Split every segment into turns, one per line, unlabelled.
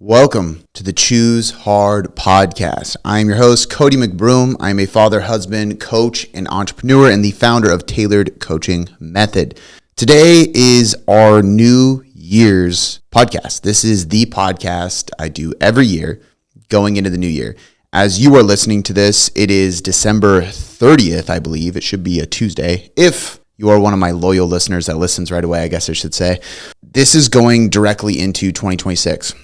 Welcome to the Choose Hard podcast. I am your host, Cody McBroom. I am a father, husband, coach, and entrepreneur, and the founder of Tailored Coaching Method. Today is our New Year's podcast. This is the podcast I do every year going into the new year. As you are listening to this, it is December 30th, I believe. It should be a Tuesday. If you are one of my loyal listeners that listens right away, I guess I should say. This is going directly into 2026.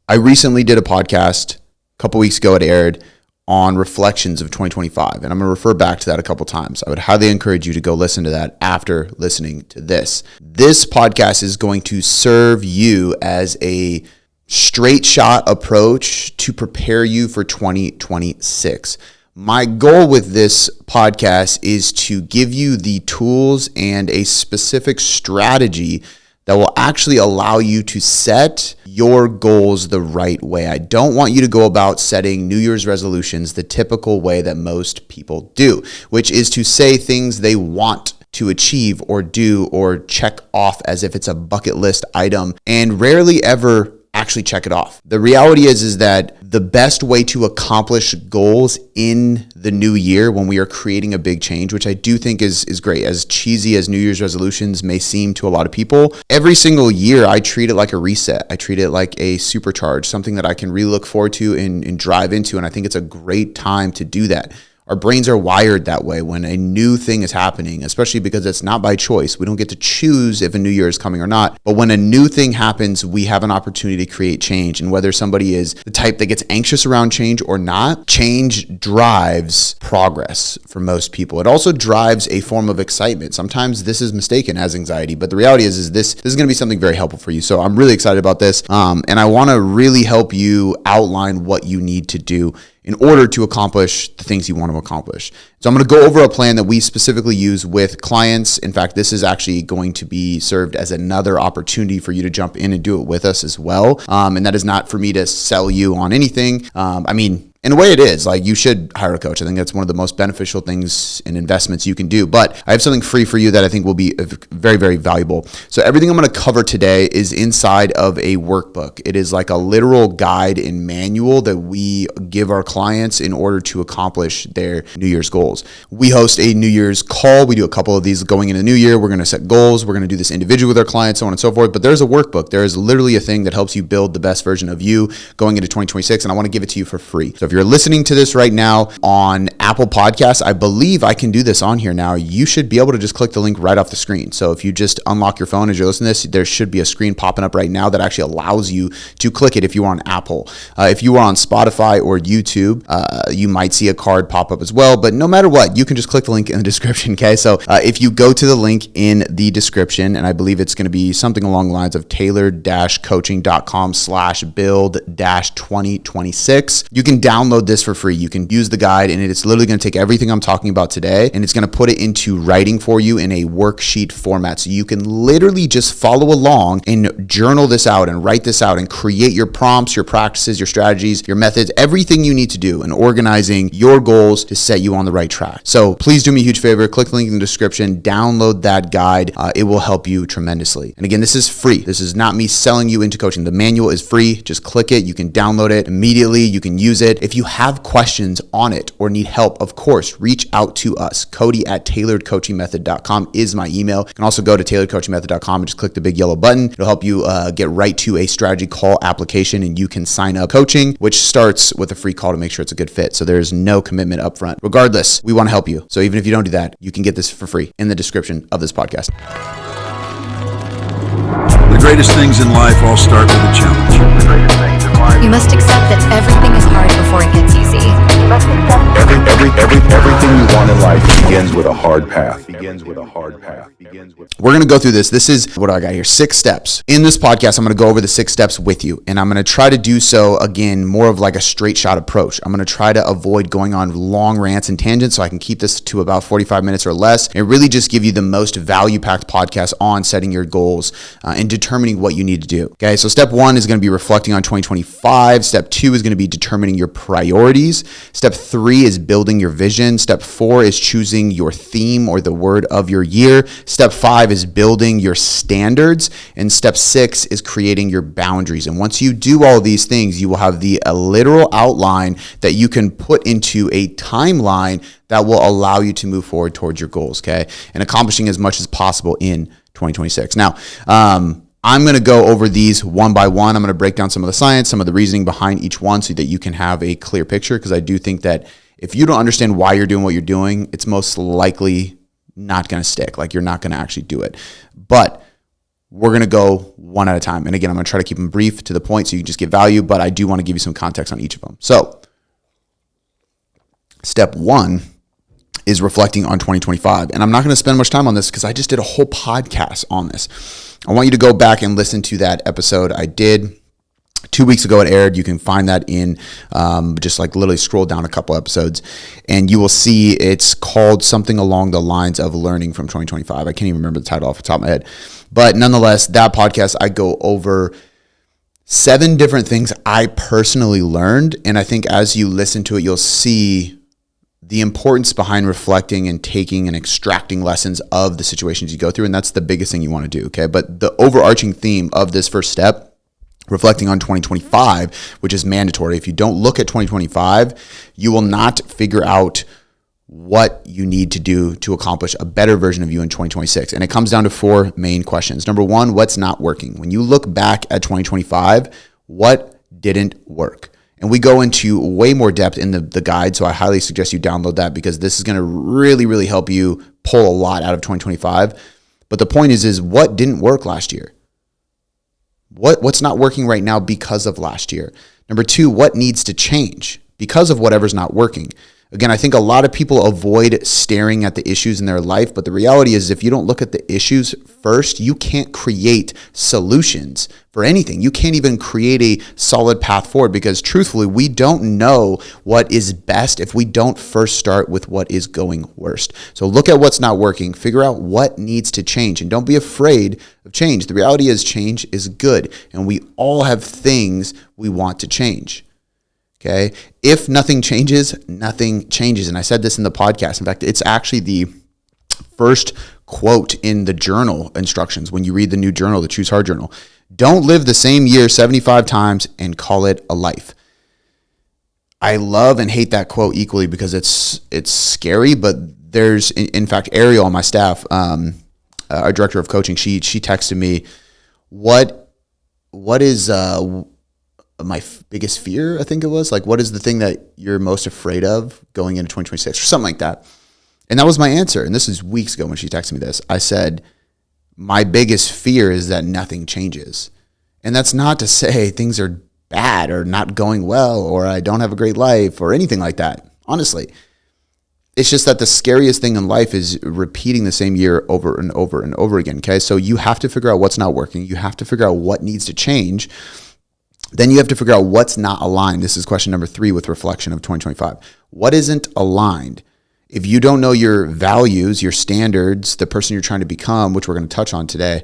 I recently did a podcast a couple weeks ago. It aired on reflections of 2025, and I'm going to refer back to that a couple times. I would highly encourage you to go listen to that after listening to this. This podcast is going to serve you as a straight shot approach to prepare you for 2026. My goal with this podcast is to give you the tools and a specific strategy that will actually allow you to set your goals the right way. I don't want you to go about setting New Year's resolutions the typical way that most people do, which is to say things they want to achieve or do or check off as if it's a bucket list item and rarely ever actually check it off. The reality is that the best way to accomplish goals in the new year when we are creating a big change, which I do think is great, as cheesy as New Year's resolutions may seem to a lot of people, every single year I treat it like a reset. I treat it like a supercharge, something that I can really look forward to and drive into. And I think it's a great time to do that. Our brains are wired that way when a new thing is happening, especially because it's not by choice. We don't get to choose if a new year is coming or not. But when a new thing happens, we have an opportunity to create change. And whether somebody is the type that gets anxious around change or not, change drives progress for most people. It also drives a form of excitement. Sometimes this is mistaken as anxiety, but the reality is this is going to be something very helpful for you. So I'm really excited about this. And I want to really help you outline what you need to do in order to accomplish the things you want to accomplish. So I'm going to go over a plan that we specifically use with clients. In fact, this is actually going to be served as another opportunity for you to jump in and do it with us as well. And that is not for me to sell you on anything. In a way it is. Like, you should hire a coach. I think that's one of the most beneficial things and investments you can do. But I have something free for you that I think will be very, very valuable. So everything I'm going to cover today is inside of a workbook. It is like a literal guide and manual that we give our clients in order to accomplish their New Year's goals. We host a New Year's call. We do a couple of these going into the new year. We're going to set goals. We're going to do this individually with our clients, so on and so forth. But there's a workbook. There is literally a thing that helps you build the best version of you going into 2026. And I want to give it to you for free. So if you're listening to this right now on Apple Podcasts, I believe I can do this on here now. You should be able to just click the link right off the screen. So if you just unlock your phone as you're listening to this, there should be a screen popping up right now that actually allows you to click it if you are on Apple. If you are on Spotify or YouTube, you might see a card pop up as well. But no matter what, you can just click the link in the description, okay? So if you go to the link in the description, and I believe it's going to be something along the lines of tailored-coaching.com/build-2026, you can download this for free. You can use the guide, and it's literally going to take everything I'm talking about today, and it's going to put it into writing for you in a worksheet format. So you can literally just follow along and journal this out and write this out and create your prompts, your practices, your strategies, your methods, everything you need to do in organizing your goals to set you on the right track. So please do me a huge favor. Click the link in the description. Download that guide. It will help you tremendously. And again, this is free. This is not me selling you into coaching. The manual is free. Just click it. You can download it immediately. You can use it. If you have questions on it or need help, of course, reach out to us. Cody@tailoredcoachingmethod.com is my email. You can also go to tailoredcoachingmethod.com and just click the big yellow button. It'll help you get right to a strategy call application, and you can sign up coaching, which starts with a free call to make sure it's a good fit. So there's no commitment up front. Regardless, we want to help you. So even if you don't do that, you can get this for free in the description of this podcast.
The greatest things in life all start with a challenge.
You must accept that everything is hard before it gets easy.
Everything you want in life begins with a hard path.
We're going to go through this. This is, what do I got here? 6 steps. In this podcast, I'm going to go over the 6 steps with you. And I'm going to try to do so, again, more of like a straight shot approach. I'm going to try to avoid going on long rants and tangents so I can keep this to about 45 minutes or less and really just give you the most value-packed podcast on setting your goals and determining what you need to do. Okay, so step 1 is going to be reflecting on 2025. Step 2 is going to be determining your priorities. Step 3 is building building your vision. Step 4 is choosing your theme or the word of your year. Step 5 is building your standards. And step 6 is creating your boundaries. And once you do all these things, you will have a literal outline that you can put into a timeline that will allow you to move forward towards your goals, okay? And accomplishing as much as possible in 2026. Now, I'm going to go over these one by one. I'm going to break down some of the science, some of the reasoning behind each one so that you can have a clear picture, because I do think that if you don't understand why you're doing what you're doing, it's most likely not going to stick. Like, you're not going to actually do it. But we're going to go one at a time. And again, I'm going to try to keep them brief to the point so you can just get value, but I do want to give you some context on each of them. So step 1 is reflecting on 2025. And I'm not going to spend much time on this because I just did a whole podcast on this. I want you to go back and listen to that episode I did 2 weeks ago. It aired. You can find that in just like literally scroll down a couple episodes and you will see it's called something along the lines of learning from 2025. I can't even remember the title off the top of my head. But nonetheless, that podcast, I go over 7 different things I personally learned. And I think as you listen to it, you'll see the importance behind reflecting and taking and extracting lessons of the situations you go through. And that's the biggest thing you want to do, okay? But the overarching theme of this first step, reflecting on 2025, which is mandatory. If you don't look at 2025, you will not figure out what you need to do to accomplish a better version of you in 2026. And it comes down to 4 main questions. Number 1, what's not working? When you look back at 2025, what didn't work? And we go into way more depth in the guide, so I highly suggest you download that because this is going to really, really help you pull a lot out of 2025. But the point is what didn't work last year? What's not working right now because of last year? Number 2, what needs to change because of whatever's not working? Again, I think a lot of people avoid staring at the issues in their life, but the reality is if you don't look at the issues first, you can't create solutions for anything. You can't even create a solid path forward because truthfully, we don't know what is best if we don't first start with what is going worst. So look at what's not working, figure out what needs to change, and don't be afraid of change. The reality is change is good, and we all have things we want to change. Okay. If nothing changes, nothing changes. And I said this in the podcast. In fact, it's actually the first quote in the journal instructions when you read the new journal, the Choose Hard journal. Don't live the same year 75 times and call it a life. I love and hate that quote equally because it's scary, but there's, in fact, Ariel on my staff, our director of coaching, she texted me, what is my biggest fear, I think it was, like, what is the thing that you're most afraid of going into 2026 or something like that? And that was my answer. And this is weeks ago when she texted me this. I said, my biggest fear is that nothing changes. And that's not to say things are bad or not going well or I don't have a great life or anything like that. Honestly, it's just that the scariest thing in life is repeating the same year over and over and over again. Okay. So you have to figure out what's not working. You have to figure out what needs to change. Then you have to figure out what's not aligned. This is question number 3 with reflection of 2025. What isn't aligned? If you don't know your values, your standards, the person you're trying to become, which we're going to touch on today,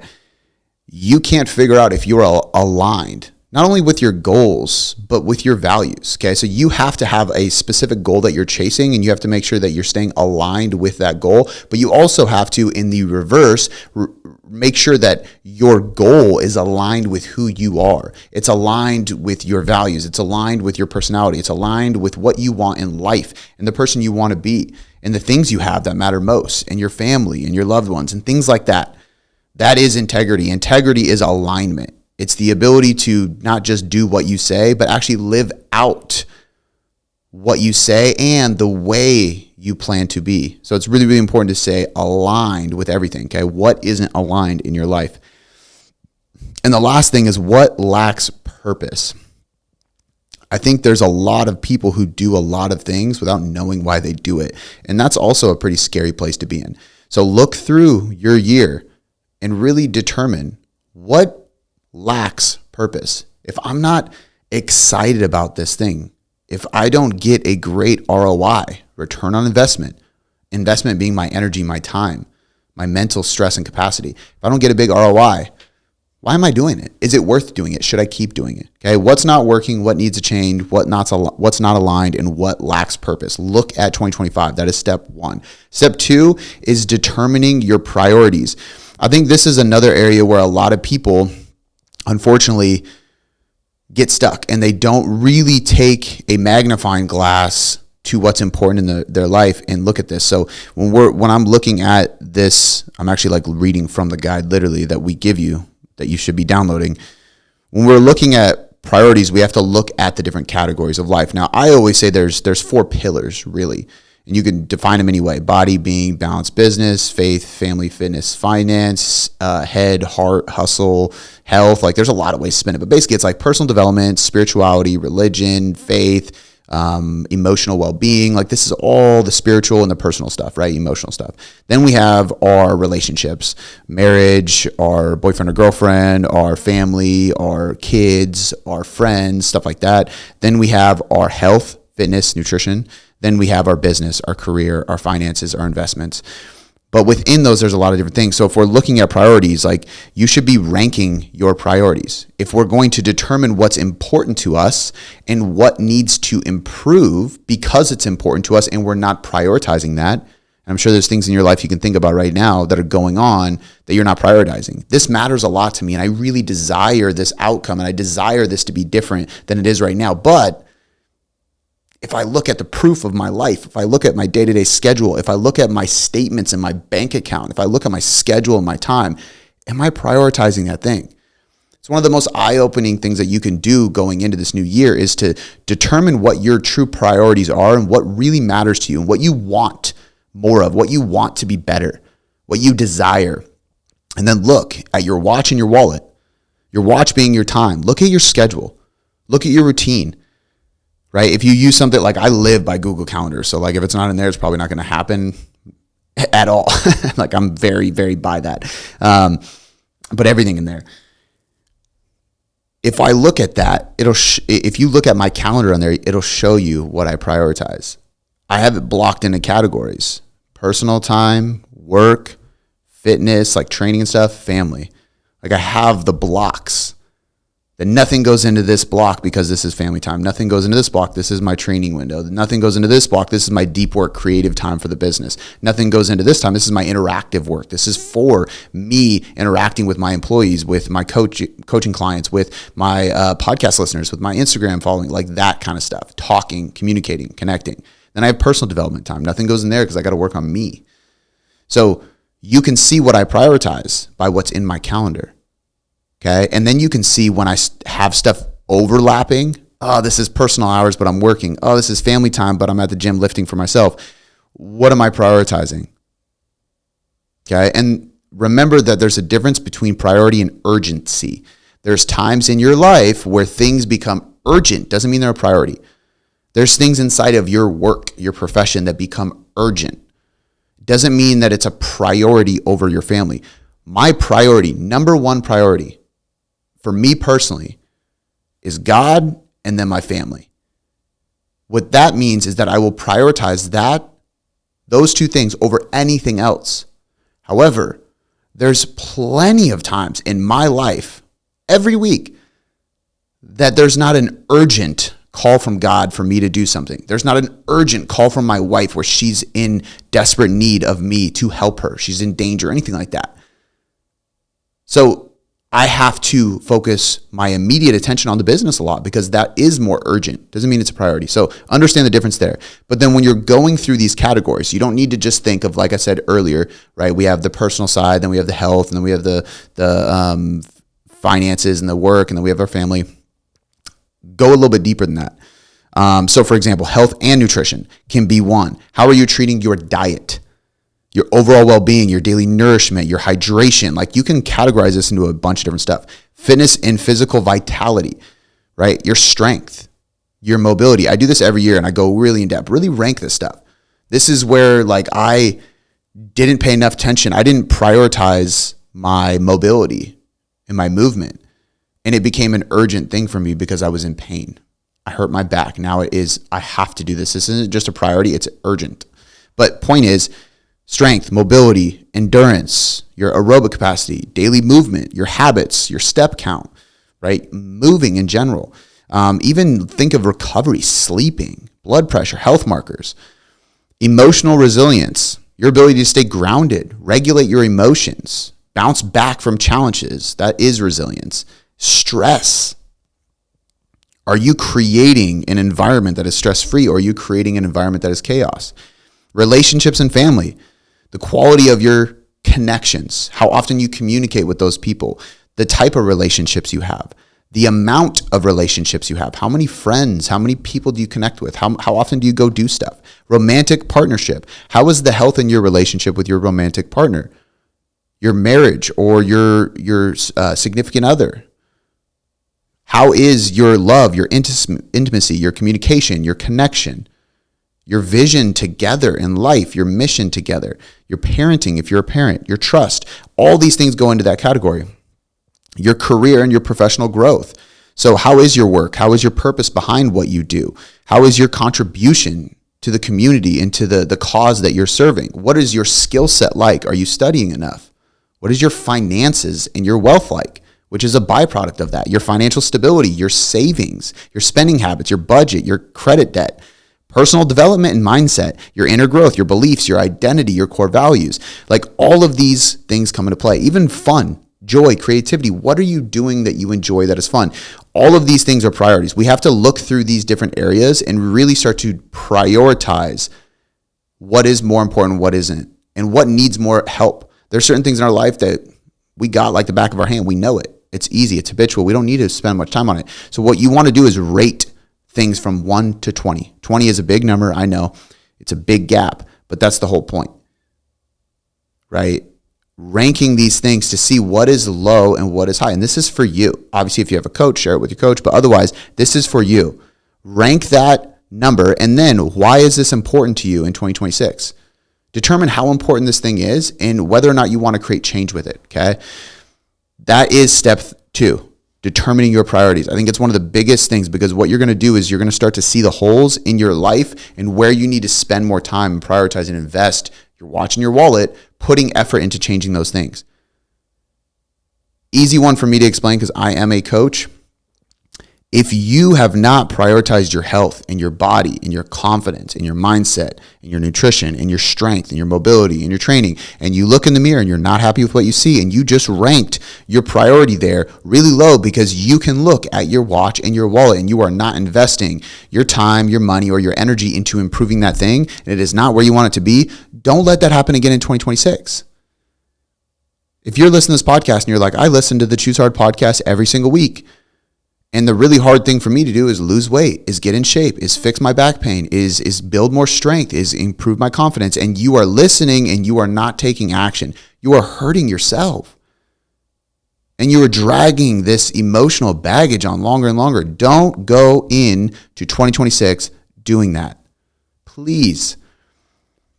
you can't figure out if you're aligned, not only with your goals, but with your values. Okay. So you have to have a specific goal that you're chasing and you have to make sure that you're staying aligned with that goal. But you also have to, in the reverse, make sure that your goal is aligned with who you are. It's aligned with your values. It's aligned with your personality. It's aligned with what you want in life and the person you want to be and the things you have that matter most and your family and your loved ones and things like that. That is integrity. Integrity is alignment. It's the ability to not just do what you say, but actually live out what you say and the way you plan to be. So it's really, really important to stay aligned with everything, okay? What isn't aligned in your life? And the last thing is what lacks purpose. I think there's a lot of people who do a lot of things without knowing why they do it. And that's also a pretty scary place to be in. So look through your year and really determine what lacks purpose. If I'm not excited about this thing, if I don't get a great ROI, return on investment being my energy, my time, my mental stress and capacity, if I don't get a big ROI, Why am I doing it? Is it worth doing it? Should I keep doing it? Okay. What's not working? What needs to change? What's not aligned, and what lacks purpose? Look at 2025. That is step one. Step two is determining your priorities. I think this is another area where a lot of people, unfortunately, get stuck and they don't really take a magnifying glass to what's important in their life and look at this. So when I'm looking at this, I'm actually like reading from the guide literally that we give you, that you should be downloading. When we're looking at priorities, we have to look at the different categories of life. Now, I always say there's 4 pillars really, and you can define them any way: body, being, balance, business, faith, family, fitness, finance, head, heart, hustle, health. Like there's a lot of ways to spin it, but basically it's like personal development, spirituality, religion, faith, emotional well-being. Like this is all the spiritual and the personal stuff, right? Emotional stuff. Then we have our relationships, marriage, our boyfriend or girlfriend, our family, our kids, our friends, stuff like that. Then we have our health, fitness, nutrition. Then we have our business, our career, our finances, our investments. But within those, there's a lot of different things. So if we're looking at priorities, like you should be ranking your priorities. If we're going to determine what's important to us and what needs to improve because it's important to us and we're not prioritizing that, and I'm sure there's things in your life you can think about right now that are going on that you're not prioritizing. This matters a lot to me, and I really desire this outcome, and I desire this to be different than it is right now. But if I look at the proof of my life, if I look at my day-to-day schedule, if I look at my statements in my bank account, if I look at my schedule and my time, am I prioritizing that thing? It's one of the most eye-opening things that you can do going into this new year is to determine what your true priorities are and what really matters to you and what you want more of, what you want to be better, what you desire. And then look at your watch and your wallet, your watch being your time. Look at your schedule. Look at your routine. Right? If you use something like I live by Google Calendar, so like if it's not in there, it's probably not going to happen at all. Like I'm very, very by that. But everything in there. If I look at that, if you look at my calendar on there, it'll show you what I prioritize. I have it blocked into categories: personal time, work, fitness, like training and stuff, family. Like I have the blocks. Then nothing goes into this block because this is family time. Nothing goes into this block. This is my training window. Nothing goes into this block. This is my deep work, creative time for the business. Nothing goes into this time. This is my interactive work. This is for me interacting with my employees, with my coaching clients, with my podcast listeners, with my Instagram following, like that kind of stuff. Talking, communicating, connecting. Then I have personal development time. Nothing goes in there because I got to work on me. So you can see what I prioritize by what's in my calendar. Okay. And then you can see when I have stuff overlapping. Oh, this is personal hours, but I'm working. Oh, this is family time, but I'm at the gym lifting for myself. What am I prioritizing? Okay. And remember that there's a difference between priority and urgency. There's times in your life where things become urgent. Doesn't mean they're a priority. There's things inside of your work, your profession that become urgent. Doesn't mean that it's a priority over your family. My priority, number one priority, for me personally, is God and then my family. What that means is that I will prioritize those two things over anything else. However, there's plenty of times in my life, every week, that there's not an urgent call from God for me to do something. There's not an urgent call from my wife where she's in desperate need of me to help her. She's in danger, anything like that. So I have to focus my immediate attention on the business a lot because that is more urgent. Doesn't mean it's a priority. So understand the difference there. But then when you're going through these categories, you don't need to just think of, like I said earlier, right? We have the personal side, then we have the health, and then we have the finances and the work, and then we have our family. Go a little bit deeper than that. So for example, health and nutrition can be one. How are you treating your diet? Your overall well-being, your daily nourishment, your hydration. Like you can categorize this into a bunch of different stuff. Fitness and physical vitality, right? Your strength, your mobility. I do this every year and I go really in depth, really rank this stuff. This is where like I didn't pay enough attention. I didn't prioritize my mobility and my movement. And it became an urgent thing for me because I was in pain. I hurt my back. Now it is, I have to do this. This isn't just a priority, it's urgent. But point is, strength, mobility, endurance, your aerobic capacity, daily movement, your habits, your step count, right? Moving in general. Even think of recovery, sleeping, blood pressure, health markers, emotional resilience, your ability to stay grounded, regulate your emotions, bounce back from challenges. That is resilience. Stress. Are you creating an environment that is stress-free, or are you creating an environment that is chaos? Relationships and family. The quality of your connections, how often you communicate with those people, the type of relationships you have, the amount of relationships you have, how many friends, how many people do you connect with, how often do you go do stuff? Romantic partnership. How is the health in your relationship with your romantic partner? Your marriage or your significant other? How is your love, your intimacy, your communication, your connection, your vision together in life, your mission together, your parenting if you're a parent, your trust? All these things go into that category. Your career and your professional growth. So how is your work? How is your purpose behind what you do? How is your contribution to the community and to the cause that you're serving? What is your skill set like? Are you studying enough? What is your finances and your wealth like, which is a byproduct of that? Your financial stability, your savings, your spending habits, your budget, your credit debt, personal development and mindset, your inner growth, your beliefs, your identity, your core values. Like all of these things come into play. Even fun, joy, creativity. What are you doing that you enjoy that is fun? All of these things are priorities. We have to look through these different areas and really start to prioritize what is more important, what isn't, and what needs more help. There's certain things in our life that we got like the back of our hand. We know it. It's easy. It's habitual. We don't need to spend much time on it. So what you want to do is rate things from 1 to 20. 20 is a big number. I know it's a big gap, but that's the whole point, right? Ranking these things to see what is low and what is high. And this is for you. Obviously, if you have a coach, share it with your coach, but otherwise, this is for you. Rank that number. And then why is this important to you in 2026? Determine how important this thing is and whether or not you want to create change with it. Okay. That is step 2, determining your priorities. I think it's one of the biggest things, because what you're going to do is you're going to start to see the holes in your life and where you need to spend more time and prioritize and invest. You're watching your wallet, putting effort into changing those things. Easy one for me to explain because I am a coach. If you have not prioritized your health and your body and your confidence and your mindset and your nutrition and your strength and your mobility and your training, and you look in the mirror and you're not happy with what you see and you just ranked your priority there really low because you can look at your watch and your wallet and you are not investing your time, your money, or your energy into improving that thing, and it is not where you want it to be, don't let that happen again in 2026. If you're listening to this podcast and you're like, I listen to the Choose Hard podcast every single week, and the really hard thing for me to do is lose weight, is get in shape, is fix my back pain, is build more strength, is improve my confidence. And you are listening and you are not taking action. You are hurting yourself. And you are dragging this emotional baggage on longer and longer. Don't go into 2026 doing that. Please.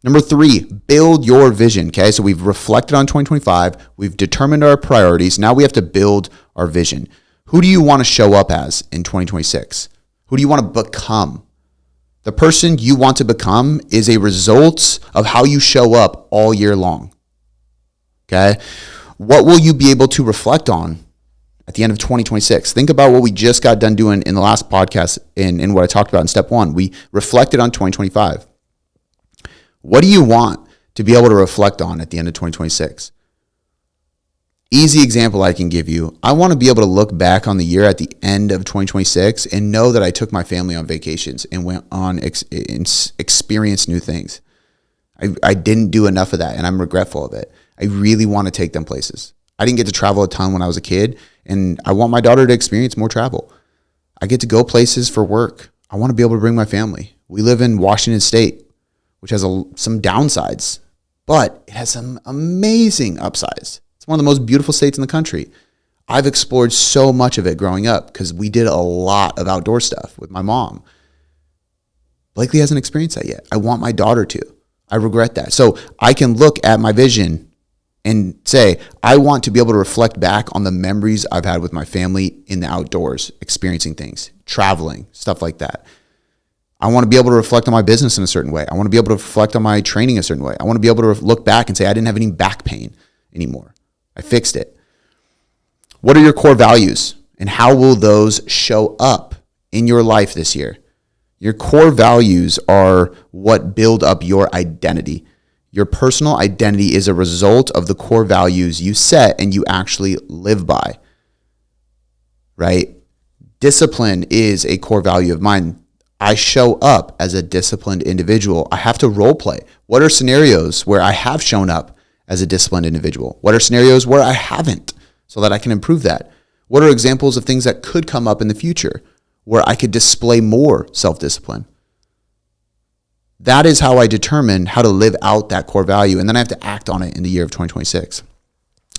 Number 3, build your vision. Okay, so we've reflected on 2025. We've determined our priorities. Now we have to build our vision. Who do you want to show up as in 2026? Who do you want to become? The person you want to become is a result of how you show up all year long. Okay? What will you be able to reflect on at the end of 2026? Think about what we just got done doing in the last podcast in what I talked about in step 1. We reflected on 2025. What do you want to be able to reflect on at the end of 2026? Easy example I can give you. I want to be able to look back on the year at the end of 2026 and know that I took my family on vacations and went on experienced new things. I didn't do enough of that, and I'm regretful of it. I really want to take them places. I didn't get to travel a ton when I was a kid, and I want my daughter to experience more travel. I get to go places for work. I want to be able to bring my family. We live in Washington State, which has some downsides, but it has some amazing upsides. It's one of the most beautiful states in the country. I've explored so much of it growing up because we did a lot of outdoor stuff with my mom. Blakely hasn't experienced that yet. I want my daughter to. I regret that. So I can look at my vision and say, I want to be able to reflect back on the memories I've had with my family in the outdoors, experiencing things, traveling, stuff like that. I want to be able to reflect on my business in a certain way. I want to be able to reflect on my training a certain way. I want to be able to look back and say, I didn't have any back pain anymore. I fixed it. What are your core values, and how will those show up in your life this year? Your core values are what build up your identity. Your personal identity is a result of the core values you set and you actually live by, right? Discipline is a core value of mine. I show up as a disciplined individual. I have to role play. What are scenarios where I have shown up as a disciplined individual? What are scenarios where I haven't, so that I can improve that? What are examples of things that could come up in the future where I could display more self-discipline? That is how I determine how to live out that core value. And then I have to act on it in the year of 2026.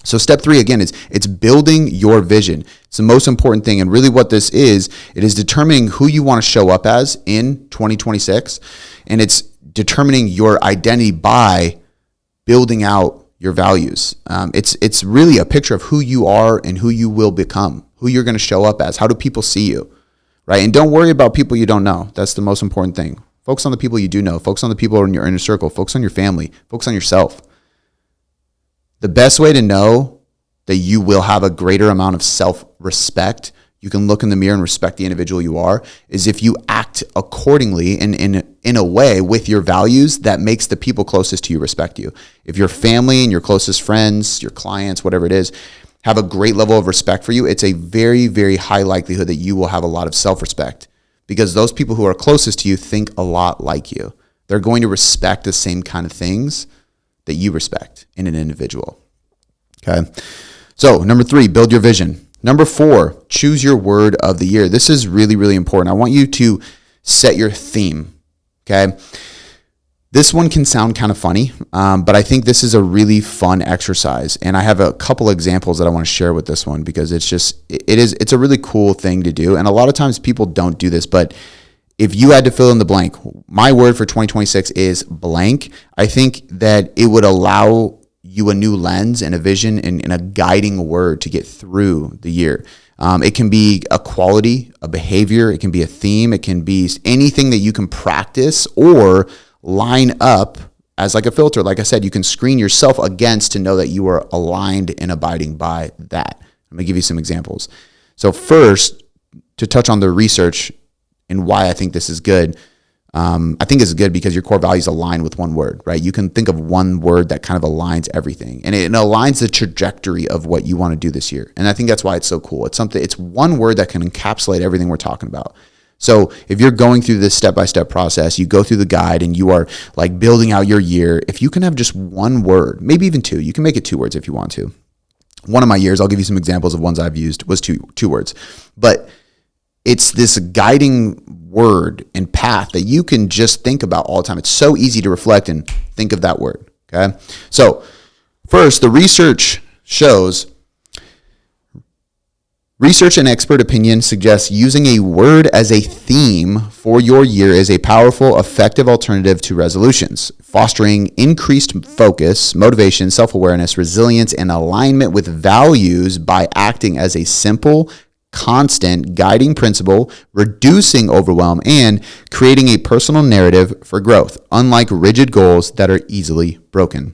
So step 3, again, is it's building your vision. It's the most important thing. And really what this is, it is determining who you want to show up as in 2026. And it's determining your identity by building out your values. It's really a picture of who you are and who you will become, who you're going to show up as. How do people see you, right? And don't worry about people you don't know. That's the most important thing. Focus on the people you do know. Focus on the people in your inner circle. Focus on your family. Focus on yourself. The best way to know that you will have a greater amount of self-respect, you can look in the mirror and respect the individual you are, is if you act accordingly and in a way with your values that makes the people closest to you respect you. If your family and your closest friends, your clients, whatever it is, have a great level of respect for you, it's a very, very high likelihood that you will have a lot of self-respect, because those people who are closest to you think a lot like you. They're going to respect the same kind of things that you respect in an individual. Okay. So number 3, build your vision. Number 4, choose your word of the year. This is really, really important. I want you to set your theme. Okay. This one can sound kind of funny, but I think this is a really fun exercise. And I have a couple examples that I want to share with this one, because it's a really cool thing to do. And a lot of times people don't do this, but if you had to fill in the blank, my word for 2026 is blank. I think that it would allow you a new lens and a vision and a guiding word to get through the year. It can be a quality, a behavior. It can be a theme. It can be anything that you can practice or line up as like a filter. Like I said, you can screen yourself against to know that you are aligned and abiding by that. I'm going to give you some examples. So first, to touch on the research and why I think this is good. I think it's good because your core values align with one word, right? You can think of one word that kind of aligns everything, and it aligns the trajectory of what you want to do this year. And I think that's why it's so cool. It's one word that can encapsulate everything we're talking about. So if you're going through this step-by-step process, you go through the guide and you are like building out your year. If you can have just one word, maybe even 2, you can make it 2 words if you want to. One of my years, I'll give you some examples of ones I've used, was two words. But it's this guiding word and path that you can just think about all the time. It's so easy to reflect and think of that word, okay? So first, the research shows, research and expert opinion suggests using a word as a theme for your year is a powerful, effective alternative to resolutions, fostering increased focus, motivation, self-awareness, resilience, and alignment with values by acting as a simple, constant guiding principle, reducing overwhelm, and creating a personal narrative for growth, unlike rigid goals that are easily broken.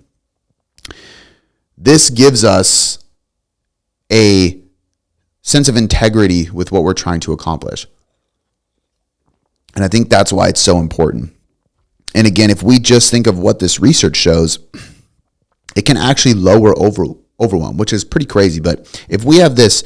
This gives us a sense of integrity with what we're trying to accomplish. And I think that's why it's so important. And again, if we just think of what this research shows, it can actually lower overwhelm, which is pretty crazy. But if we have this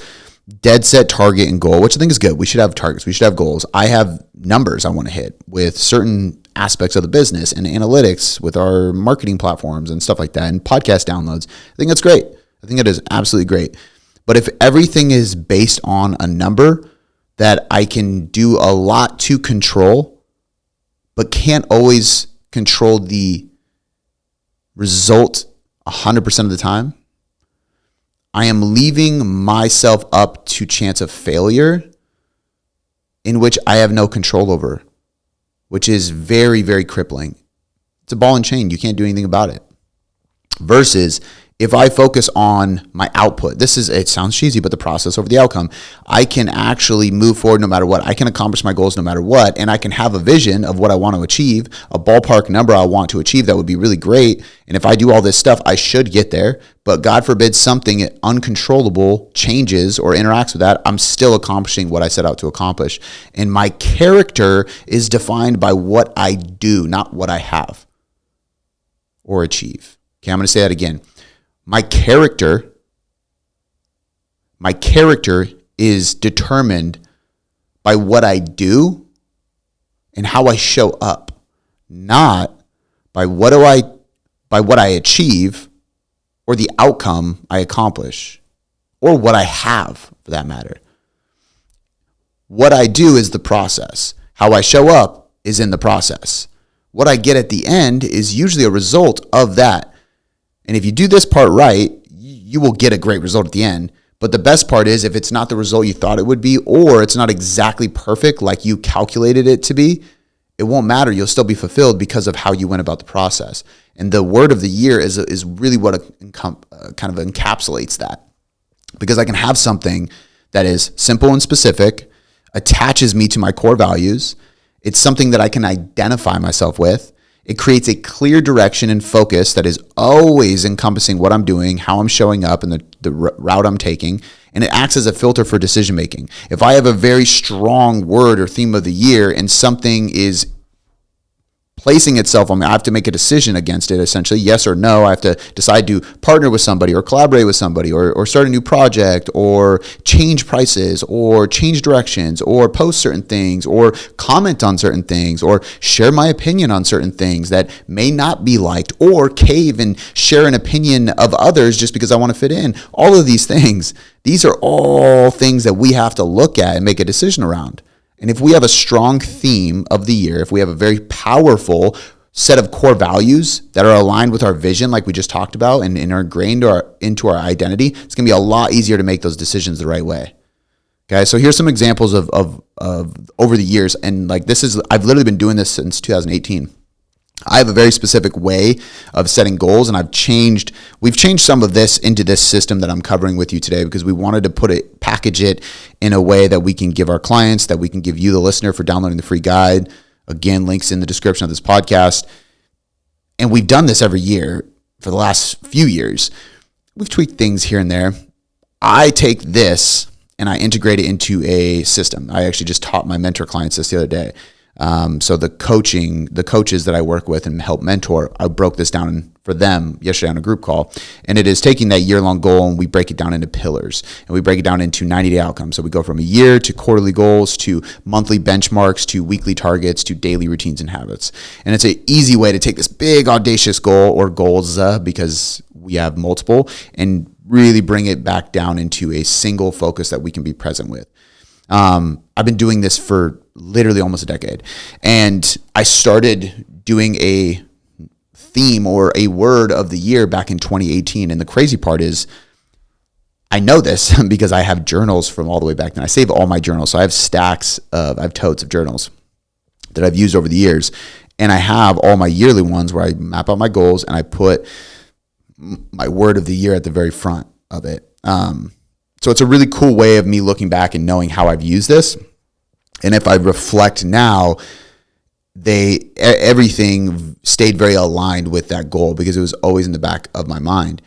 dead set target and goal, which I think is good. We should have targets. We should have goals. I have numbers I want to hit with certain aspects of the business and analytics with our marketing platforms and stuff like that, and podcast downloads. I think that's great. I think it is absolutely great. But if everything is based on a number that I can do a lot to control, but can't always control the result 100% of the time, I am leaving myself up to chance of failure in which I have no control over, which is very, very crippling. It's a ball and chain. You can't do anything about it. Versus If I focus on my output, it sounds cheesy, but the process over the outcome, I can actually move forward no matter what. I can accomplish my goals no matter what, and I can have a vision of what I want to achieve, a ballpark number I want to achieve that would be really great. And if I do all this stuff, I should get there. But God forbid something uncontrollable changes or interacts with that, I'm still accomplishing what I set out to accomplish. And my character is defined by what I do, not what I have or achieve. Okay, I'm going to say that again. My character is determined by what I do and how I show up, not by what I achieve or the outcome I accomplish or what I have, for that matter. What I do is the process. How I show up is in the process. What I get at the end is usually a result of that. And if you do this part right, you will get a great result at the end. But the best part is if it's not the result you thought it would be, or it's not exactly perfect like you calculated it to be, it won't matter. You'll still be fulfilled because of how you went about the process. And the word of the year is really what kind of encapsulates that. Because I can have something that is simple and specific, attaches me to my core values. It's something that I can identify myself with. It creates a clear direction and focus that is always encompassing what I'm doing, how I'm showing up, and the route I'm taking. And it acts as a filter for decision making. If I have a very strong word or theme of the year and something is placing itself on me, I have to make a decision against it, essentially, yes or no. I have to decide to partner with somebody or collaborate with somebody or start a new project or change prices or change directions or post certain things or comment on certain things or share my opinion on certain things that may not be liked or cave and share an opinion of others just because I want to fit in. All of these things, these are all things that we have to look at and make a decision around. And if we have a strong theme of the year, if we have a very powerful set of core values that are aligned with our vision, like we just talked about, and are ingrained into our identity, it's going to be a lot easier to make those decisions the right way. Okay, so here's some examples of over the years, and I've literally been doing this since 2018. I have a very specific way of setting goals, and we've changed some of this into this system that I'm covering with you today because we wanted to package it in a way that we can give our clients, that we can give you, the listener, for downloading the free guide. Again, links in the description of this podcast. And we've done this every year for the last few years. We've tweaked things here and there. I take this and I integrate it into a system. I actually just taught my mentor clients this the other day. So the coaches that I work with and help mentor, I broke this down for them yesterday on a group call. And it is taking that year-long goal and we break it down into pillars. And we break it down into 90-day outcomes. So we go from a year to quarterly goals to monthly benchmarks to weekly targets to daily routines and habits. And it's an easy way to take this big audacious goal or goals because we have multiple and really bring it back down into a single focus that we can be present with. I've been doing this for literally almost a decade, and I started doing a theme or a word of the year back in 2018. And the crazy part is I know this because I have journals from all the way back then. I save all my journals. So I have I have totes of journals that I've used over the years. And I have all my yearly ones where I map out my goals and I put my word of the year at the very front of it. So it's a really cool way of me looking back and knowing how I've used this. And if I reflect now, everything stayed very aligned with that goal because it was always in the back of my mind.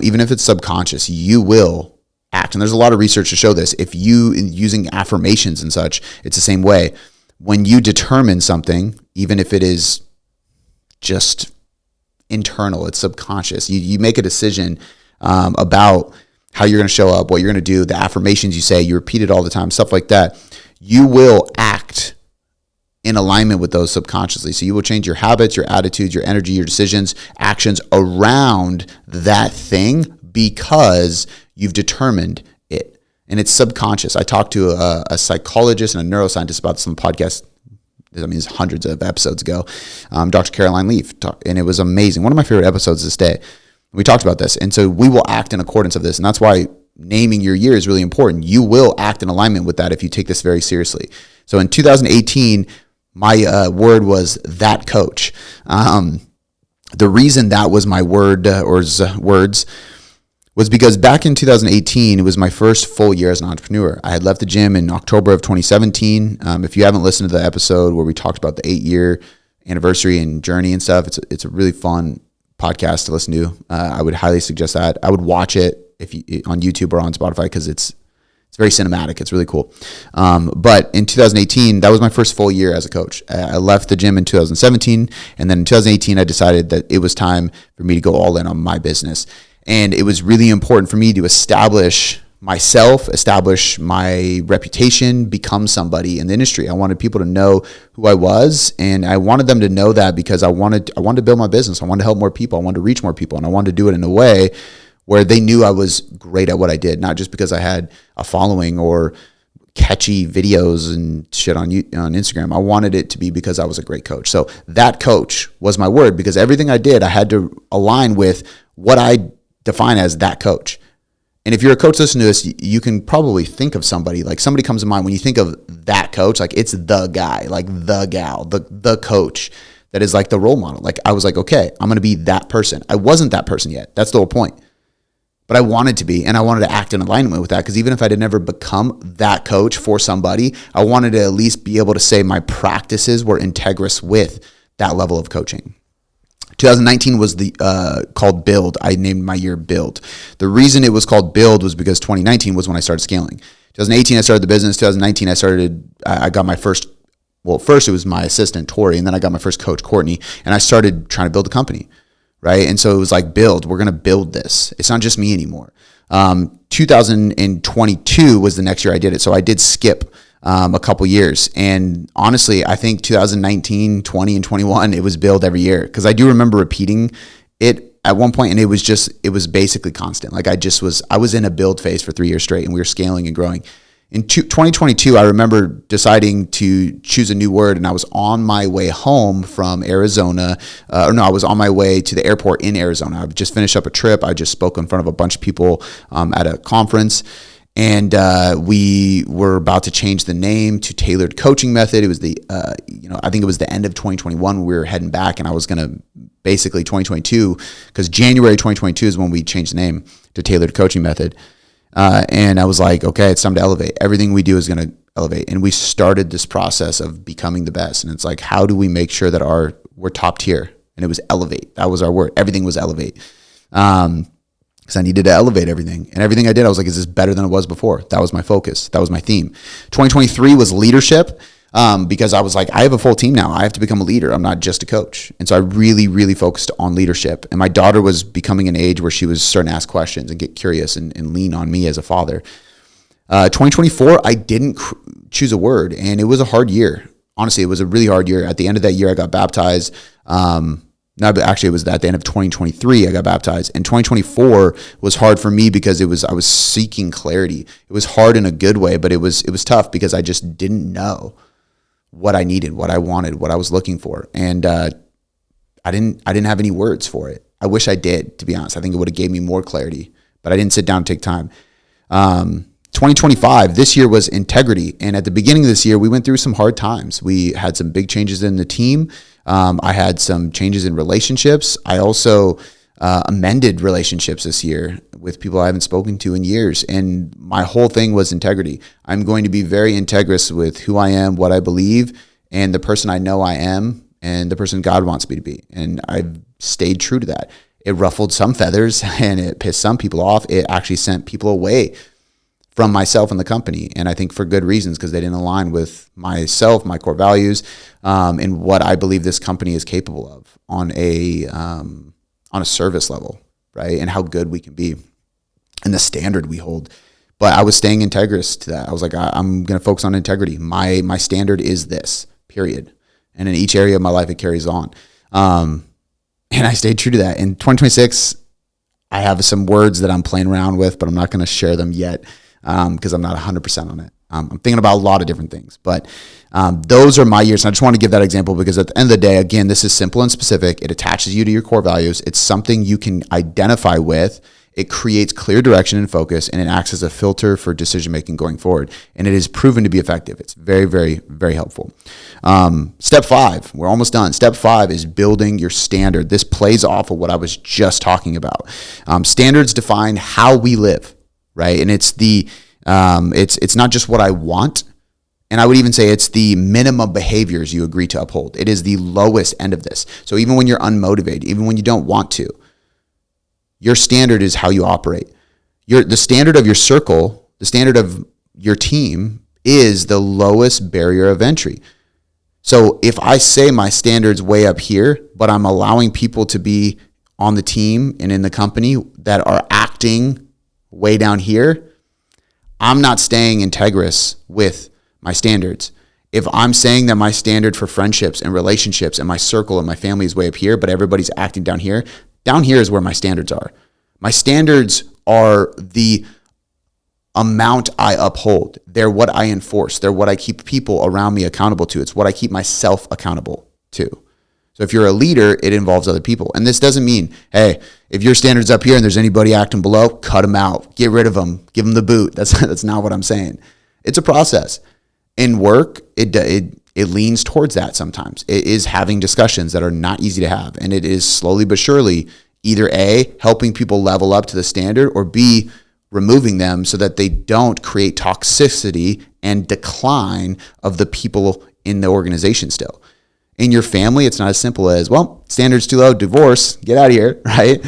Even if it's subconscious, you will act. And there's a lot of research to show this. If using affirmations and such, it's the same way. When you determine something, even if it is just internal, it's subconscious. You make a decision about how you're going to show up, what you're going to do, the affirmations you say, you repeat it all the time, stuff like that. You will act in alignment with those subconsciously. So you will change your habits, your attitudes, your energy, your decisions, actions around that thing because you've determined it. And it's subconscious. I talked to a psychologist and a neuroscientist about this on the podcast. I mean, it's hundreds of episodes ago. Dr. Caroline Leaf, and it was amazing. One of my favorite episodes this day. We talked about this. And so we will act in accordance of this. And that's why naming your year is really important. You will act in alignment with that if you take this very seriously. So in 2018, my word was that coach. The reason that was my words was because back in 2018, it was my first full year as an entrepreneur. I had left the gym in October of 2017. If you haven't listened to the episode where we talked about the 8-year anniversary and journey and stuff, it's a really fun podcast to listen to. I would highly suggest that. I would watch it on YouTube or on Spotify because it's very cinematic. It's really cool. But in 2018, that was my first full year as a coach. I left the gym in 2017, and then in 2018, I decided that it was time for me to go all in on my business. And it was really important for me to establish myself, establish my reputation, become somebody in the industry. I wanted people to know who I was, and I wanted them to know that because I wanted to build my business. I wanted to help more people. I wanted to reach more people, and I wanted to do it in a way where they knew I was great at what I did, not just because I had a following or catchy videos and shit on Instagram. I wanted it to be because I was a great coach. So that coach was my word, because everything I did, I had to align with what I define as that coach. And if you're a coach listening to this, you can probably think of somebody, like somebody comes to mind when you think of that coach, like it's the guy, like the gal, the coach that is like the role model. Like I was like, okay, I'm going to be that person. I wasn't that person yet. That's the whole point. But I wanted to be, and I wanted to act in alignment with that, because even if I did never become that coach for somebody, I wanted to at least be able to say my practices were integrous with that level of coaching. 2019 was called Build. I named my year Build. The reason it was called Build was because 2019 was when I started scaling. 2018, I started the business. 2019, I got my first, well, first it was my assistant, Tori, and then I got my first coach, Courtney, and I started trying to build a company, right? And so it was like, build. We're going to build this. It's not just me anymore. 2022 was the next year I did it. So I did skip a couple years. And honestly, I think 2019, 20, and 21, it was build every year. Because I do remember repeating it at one point, and it was basically constant. Like I was in a build phase for 3 years straight, and we were scaling and growing. In 2022, I remember deciding to choose a new word, and I was on my way home from Arizona. I was on my way to the airport in Arizona. I just finished up a trip. I just spoke in front of a bunch of people at a conference. And we were about to change the name to Tailored Coaching Method. It was I think it was the end of 2021 when we were heading back, and I was going to basically 2022, because January 2022 is when we changed the name to Tailored Coaching Method. And I was like, okay, it's time to elevate. Everything we do is going to elevate. And we started this process of becoming the best. And it's like, how do we make sure that we're top tier? And it was elevate. That was our word. Everything was elevate. Because I needed to elevate everything. And everything I did, I was like, is this better than it was before? That was my focus. That was my theme. 2023 was leadership, because I was like, I have a full team now. I have to become a leader. I'm not just a coach. And so I really, really focused on leadership. And my daughter was becoming an age where she was starting to ask questions and get curious and lean on me as a father. 2024, I didn't choose a word. And it was a hard year. Honestly, it was a really hard year. At the end of that year, I got baptized. No, but actually it was at the end of 2023 I got baptized. And 2024 was hard for me because I was seeking clarity. It was hard in a good way, but it was tough because I just didn't know what I needed, what I wanted, what I was looking for. And I didn't have any words for it. I wish I did, to be honest. I think it would have gave me more clarity, but I didn't sit down and take time. 2025, this year was integrity. And at the beginning of this year, we went through some hard times. We had some big changes in the team. I had some changes in relationships. I also amended relationships this year with people I haven't spoken to in years. And my whole thing was integrity. I'm going to be very integrous with who I am, what I believe, and the person I know I am, and the person God wants me to be. And I've stayed true to that. It ruffled some feathers and it pissed some people off. It actually sent people away from myself and the company. And I think for good reasons, because they didn't align with myself, my core values, and what I believe this company is capable of on a service level, right? And how good we can be and the standard we hold. But I was staying integrous to that. I was like, I'm going to focus on integrity. My standard is this, period. And in each area of my life, it carries on. And I stayed true to that. In 2026, I have some words that I'm playing around with, but I'm not going to share them yet. Because I'm not 100% on it. I'm thinking about a lot of different things, but those are my years. And I just want to give that example because at the end of the day, again, this is simple and specific. It attaches you to your core values. It's something you can identify with. It creates clear direction and focus, and it acts as a filter for decision-making going forward. And it is proven to be effective. It's very, very, very helpful. Step 5, we're almost done. Step 5 is building your standard. This plays off of what I was just talking about. Standards define how we live, right? And it's it's not just what I want. And I would even say it's the minimum behaviors you agree to uphold. It is the lowest end of this. So even when you're unmotivated, even when you don't want to, your standard is how you operate. The standard of your circle, the standard of your team is the lowest barrier of entry. So if I say my standard's way up here, but I'm allowing people to be on the team and in the company that are acting way down here, I'm not staying integrous with my standards. If I'm saying that my standard for friendships and relationships and my circle and my family is way up here, but everybody's acting down here is where my standards are. My standards are the amount I uphold. They're what I enforce. They're what I keep people around me accountable to. It's what I keep myself accountable to. So if you're a leader, it involves other people. And this doesn't mean, hey, if your standard's up here and there's anybody acting below, cut them out, get rid of them, give them the boot. That's not what I'm saying. It's a process. In work, it leans towards that sometimes. It is having discussions that are not easy to have. And it is slowly but surely either A, helping people level up to the standard, or B, removing them so that they don't create toxicity and decline of the people in the organization still. In your family, it's not as simple as, well, standard's too low, divorce, get out of here, right?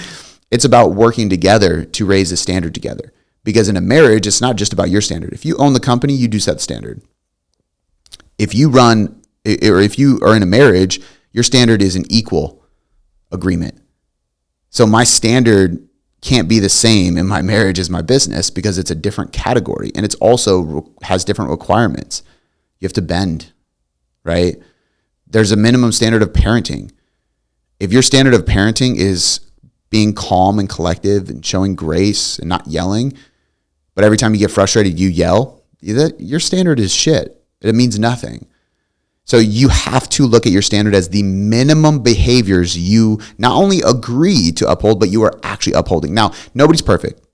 It's about working together to raise the standard together. Because in a marriage, it's not just about your standard. If you own the company, you do set the standard. If you run, or if you are in a marriage, your standard is an equal agreement. So my standard can't be the same in my marriage as my business because it's a different category. And it's also has different requirements. You have to bend, right? There's a minimum standard of parenting. If your standard of parenting is being calm and collective and showing grace and not yelling, but every time you get frustrated, you yell, your standard is shit. It means nothing. So you have to look at your standard as the minimum behaviors you not only agree to uphold, but you are actually upholding. Now, nobody's perfect.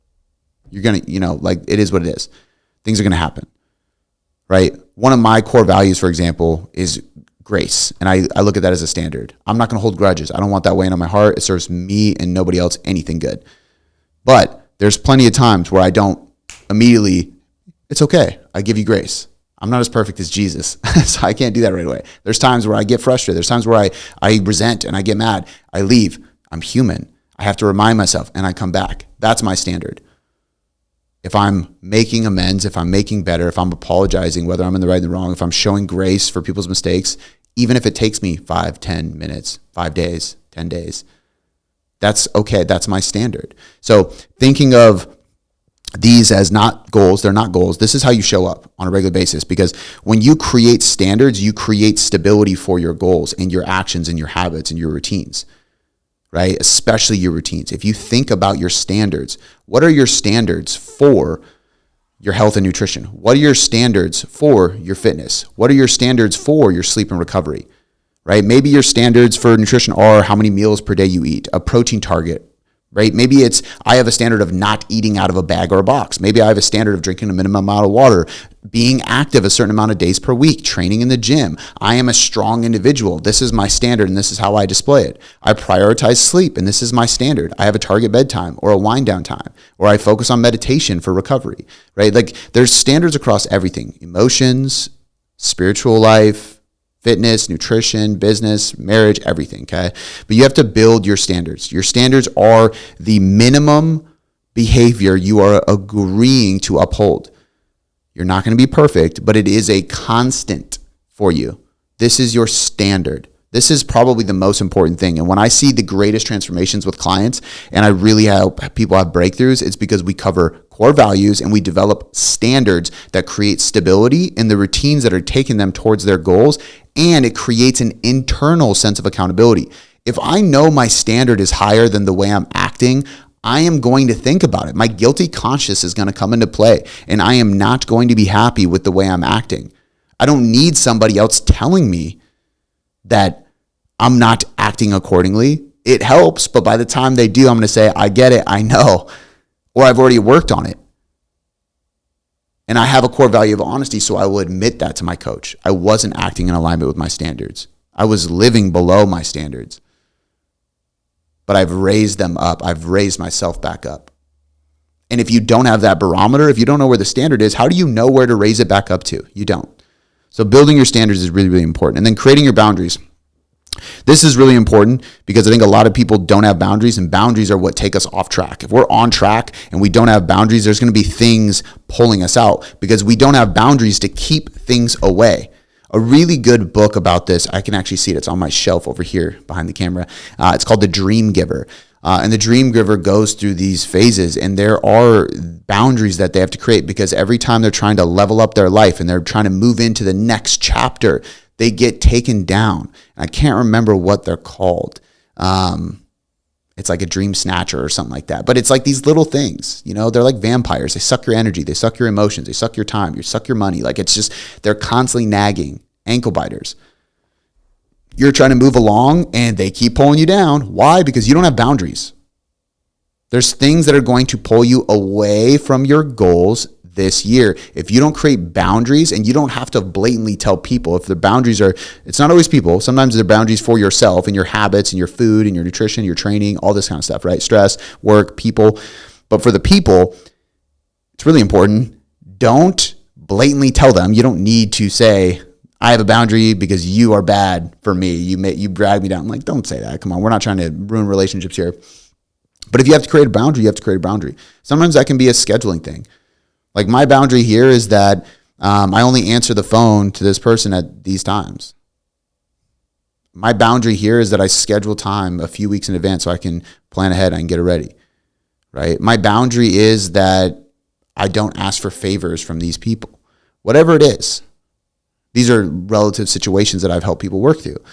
You're going to, it is what it is. Things are going to happen, right? One of my core values, for example, is grace. And I look at that as a standard. I'm not going to hold grudges. I don't want that weighing on my heart. It serves me and nobody else anything good. But there's plenty of times where I don't immediately, it's okay. I give you grace. I'm not as perfect as Jesus, so I can't do that right away. There's times where I get frustrated. There's times where I resent and I get mad. I leave. I'm human. I have to remind myself and I come back. That's my standard. If I'm making amends, if I'm making better, if I'm apologizing, whether I'm in the right and the wrong, if I'm showing grace for people's mistakes, even if it takes me 5, 10 minutes, 5 days, 10 days, that's okay. That's my standard. So thinking of these as not goals, they're not goals. This is how you show up on a regular basis, because when you create standards, you create stability for your goals and your actions and your habits and your routines, right? Especially your routines. If you think about your standards, what are your standards for your health and nutrition? What are your standards for your fitness? What are your standards for your sleep and recovery, right? Maybe your standards for nutrition are how many meals per day you eat, a protein target, right? Maybe it's, I have a standard of not eating out of a bag or a box. Maybe I have a standard of drinking a minimum amount of water, being active a certain amount of days per week, training in the gym. I am a strong individual. This is my standard and this is how I display it. I prioritize sleep and this is my standard. I have a target bedtime or a wind down time, or I focus on meditation for recovery, right? Like there's standards across everything, emotions, spiritual life, fitness, nutrition, business, marriage, everything, okay? But you have to build your standards. Your standards are the minimum behavior you are agreeing to uphold. You're not going to be perfect, but it is a constant for you. This is your standard. This is probably the most important thing. And when I see the greatest transformations with clients and I really help people have breakthroughs, it's because we cover core values and we develop standards that create stability in the routines that are taking them towards their goals. And it creates an internal sense of accountability. If I know my standard is higher than the way I'm acting, I am going to think about it. My guilty conscience is going to come into play, and I am not going to be happy with the way I'm acting. I don't need somebody else telling me that I'm not acting accordingly. It helps, but by the time they do, I'm going to say, I get it, I know, or I've already worked on it. And I have a core value of honesty, so I will admit that to my coach. I wasn't acting in alignment with my standards. I was living below my standards. But I've raised them up. I've raised myself back up. And if you don't have that barometer, if you don't know where the standard is, how do you know where to raise it back up to? You don't. So building your standards is really, really important. And then creating your boundaries. This is really important because I think a lot of people don't have boundaries, and boundaries are what take us off track. If we're on track and we don't have boundaries, there's going to be things pulling us out because we don't have boundaries to keep things away. A really good book about this, I can actually see it. It's on my shelf over here behind the camera. It's called The Dream Giver. And the Dream Giver goes through these phases, and there are boundaries that they have to create because every time they're trying to level up their life and they're trying to move into the next chapter, they get taken down. I can't remember what they're called. It's like a dream snatcher or something like that. But it's like these little things, you know, they're like vampires. They suck your energy. They suck your emotions. They suck your time. They suck your money. Like it's just, they're constantly nagging, ankle biters. You're trying to move along and they keep pulling you down. Why? Because you don't have boundaries. There's things that are going to pull you away from your goals this year. If you don't create boundaries, and you don't have to blatantly tell people if the boundaries are, it's not always people. Sometimes they're boundaries for yourself and your habits and your food and your nutrition, your training, all this kind of stuff, right? Stress, work, people. But for the people, it's really important. Don't blatantly tell them. You don't need to say, I have a boundary because you are bad for me. You drag me down. I'm like, don't say that. Come on. We're not trying to ruin relationships here. But if you have to create a boundary, you have to create a boundary. Sometimes that can be a scheduling thing. Like my boundary here is that I only answer the phone to this person at these times. My boundary here is that I schedule time a few weeks in advance so I can plan ahead and I can get it ready, right? My boundary is that I don't ask for favors from these people, whatever it is. These are relative situations that I've helped people work through.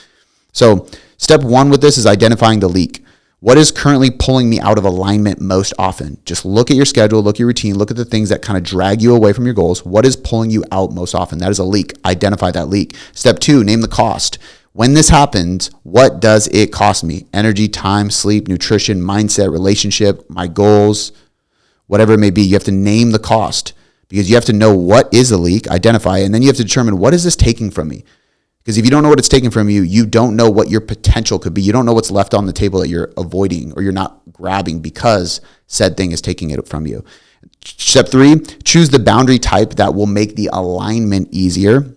So step one with this is identifying the leak. What is currently pulling me out of alignment most often? Just look at your schedule, look at your routine, look at the things that kind of drag you away from your goals. What is pulling you out most often? That is a leak. Identify that leak. Step two, name the cost. When this happens, what does it cost me? Energy, time, sleep, nutrition, mindset, relationship, my goals, whatever it may be. You have to name the cost because you have to know what is a leak, identify it, and then you have to determine what is this taking from me? Because if you don't know what it's taking from you, you don't know what your potential could be. You don't know what's left on the table that you're avoiding or you're not grabbing because said thing is taking it from you. Step three, choose the boundary type that will make the alignment easier.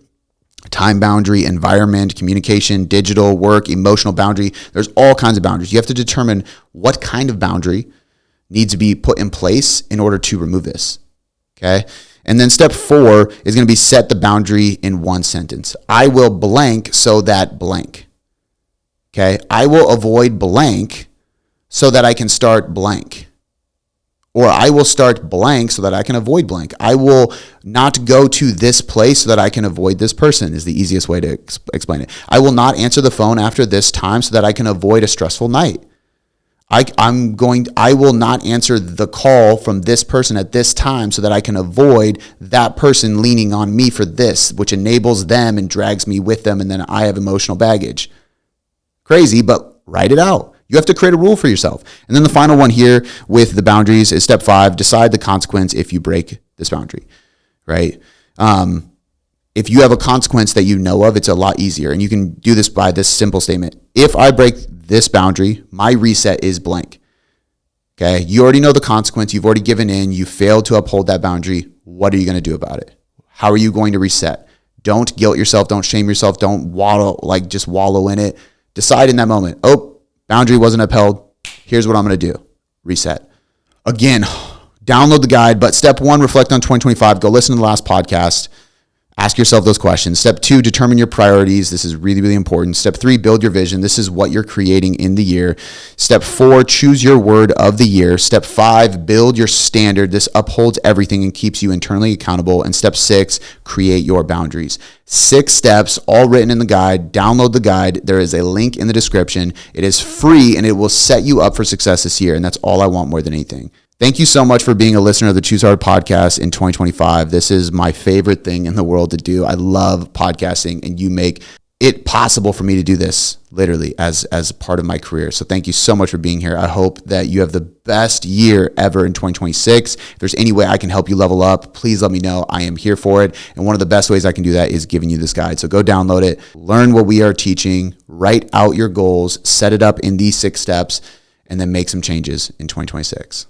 Time boundary, environment, communication, digital, work, emotional boundary. There's all kinds of boundaries. You have to determine what kind of boundary needs to be put in place in order to remove this. Okay. And then step four is going to be set the boundary in one sentence. I will blank so that blank. Okay. I will avoid blank so that I can start blank. Or I will start blank so that I can avoid blank. I will not go to this place so that I can avoid this person is the easiest way to explain it. I will not answer the phone after this time so that I can avoid a stressful night. I will not answer the call from this person at this time so that I can avoid that person leaning on me for this, which enables them and drags me with them, and then I have emotional baggage. Crazy, but write it out. You have to create a rule for yourself. And then the final one here with the boundaries is step five, decide the consequence if you break this boundary, right? If you have a consequence that you know of, it's a lot easier. And you can do this by this simple statement. If I break this boundary, my reset is blank. Okay. You already know the consequence. You've already given in. You failed to uphold that boundary. What are you going to do about it? How are you going to reset? Don't guilt yourself. Don't shame yourself. Don't just wallow in it. Decide in that moment. Oh, boundary wasn't upheld. Here's what I'm going to do. Reset. Again, download the guide. But step one, reflect on 2025. Go listen to the last podcast. Ask yourself those questions. Step 2, determine your priorities. This is really, really important. Step 3, build your vision. This is what you're creating in the year. Step 4, choose your word of the year. Step 5, build your standard. This upholds everything and keeps you internally accountable. And step 6, create your boundaries. 6 steps, all written in the guide. Download the guide. There is a link in the description. It is free and it will set you up for success this year. And that's all I want more than anything. Thank you so much for being a listener of the Choose Hard podcast in 2025. This is my favorite thing in the world to do. I love podcasting, and you make it possible for me to do this literally as part of my career. So thank you so much for being here. I hope that you have the best year ever in 2026. If there's any way I can help you level up, please let me know. I am here for it. And one of the best ways I can do that is giving you this guide. So go download it, learn what we are teaching, write out your goals, set it up in these 6 steps, and then make some changes in 2026.